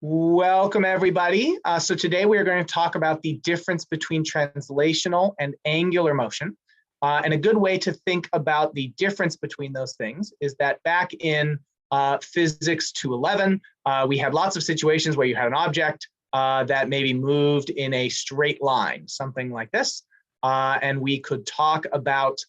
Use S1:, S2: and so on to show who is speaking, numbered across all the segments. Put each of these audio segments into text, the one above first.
S1: Welcome, everybody. So today we are going to talk about the difference between translational and angular motion. And a good way to think about the difference between those things is that back in Physics 211, we had lots of situations where you had an object that maybe moved in a straight line, something like this. And we could talk about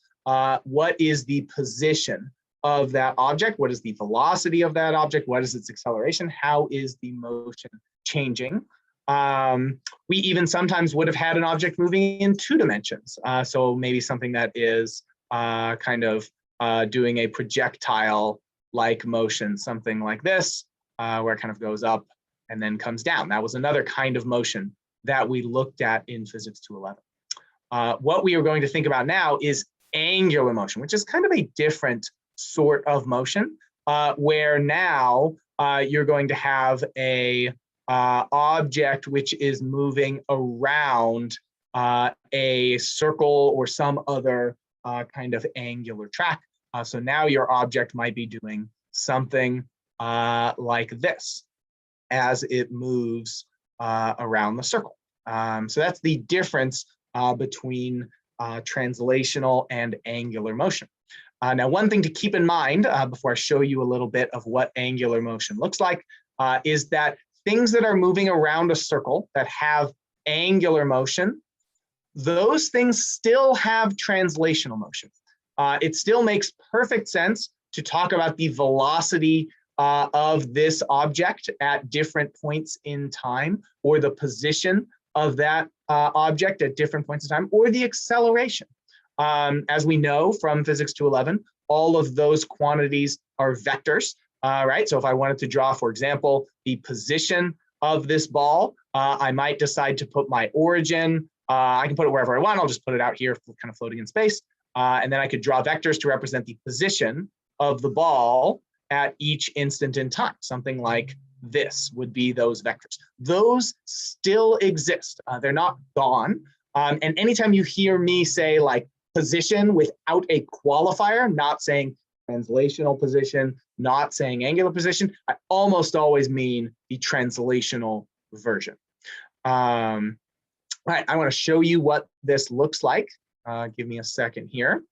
S1: what is the position of that object, what is the velocity of that object, what is its acceleration, how is the motion changing. We even sometimes would have had an object moving in 2 dimensions. So maybe something that is doing a projectile-like motion, something like this, where it kind of goes up and then comes down. That was another kind of motion that we looked at in Physics 211. What we are going to think about now is angular motion, which is kind of a different sort of motion, where now you're going to have a object which is moving around a circle or some other kind of angular track. So now your object might be doing something like this as it moves around the circle. So that's the difference between translational and angular motion. Now, one thing to keep in mind before I show you a little bit of what angular motion looks like is that things that are moving around a circle that have angular motion, those things still have translational motion. It still makes perfect sense to talk about the velocity of this object at different points in time, or the position of that object at different points in time, or the acceleration. As we know from Physics 211, all of those quantities are vectors, right? So if I wanted to draw, for example, the position of this ball, I might decide to put my origin. I can put it wherever I want. I'll just put it out here, kind of floating in space. And then I could draw vectors to represent the position of the ball at each instant in time. Something like this would be those vectors. Those still exist. They're not gone. And anytime you hear me say like position without a qualifier, not saying translational position, not saying angular position, I almost always mean the translational version. All right, I want to show you what this looks like. Give me a second here.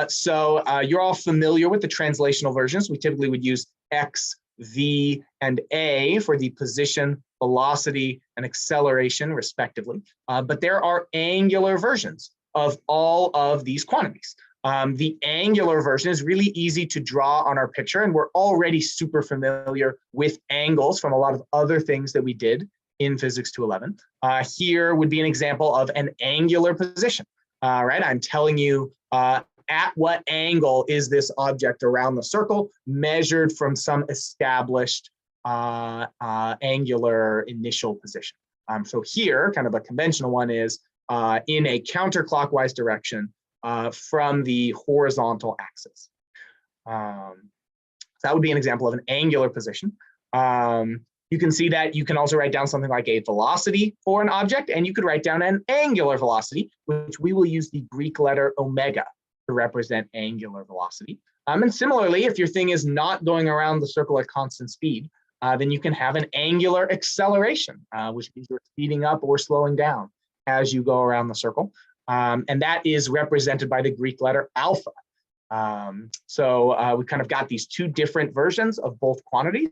S1: So you're all familiar with the translational versions. We typically would use X, V, and A for the position, velocity, and acceleration, respectively. But there are angular versions of all of these quantities. The angular version is really easy to draw on our picture, and we're already super familiar with angles from a lot of other things that we did in Physics 211. Here would be an example of an angular position, right? I'm telling you at what angle is this object around the circle, measured from some established angular initial position. So here, kind of a conventional one is in a counterclockwise direction from the horizontal axis. So that would be an example of an angular position. You can see that you can also write down something like a velocity for an object, and you could write down an angular velocity, which we will use the Greek letter omega to represent angular velocity. And similarly, if your thing is not going around the circle at constant speed, then you can have an angular acceleration, which means you're speeding up or slowing down as you go around the circle. And that is represented by the Greek letter alpha. So we kind of got these 2 different versions of both quantities.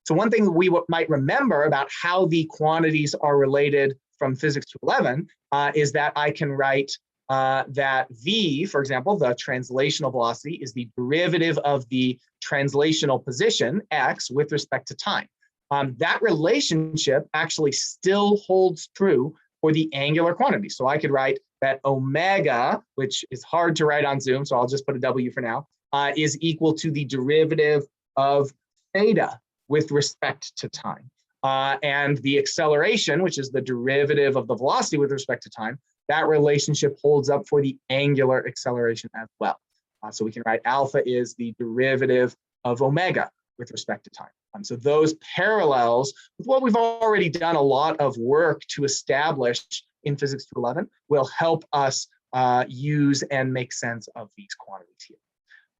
S1: So one thing we might remember about how the quantities are related from Physics 211 is that I can write that V, for example, the translational velocity, is the derivative of the translational position, x, with respect to time. That relationship actually still holds true for the angular quantity. So I could write that omega, which is hard to write on Zoom, so I'll just put a W for now, is equal to the derivative of theta with respect to time. And the acceleration, which is the derivative of the velocity with respect to time, that relationship holds up for the angular acceleration as well. So we can write alpha is the derivative of omega with respect to time. So those parallels with what we've already done a lot of work to establish in Physics 211 will help us use and make sense of these quantities here.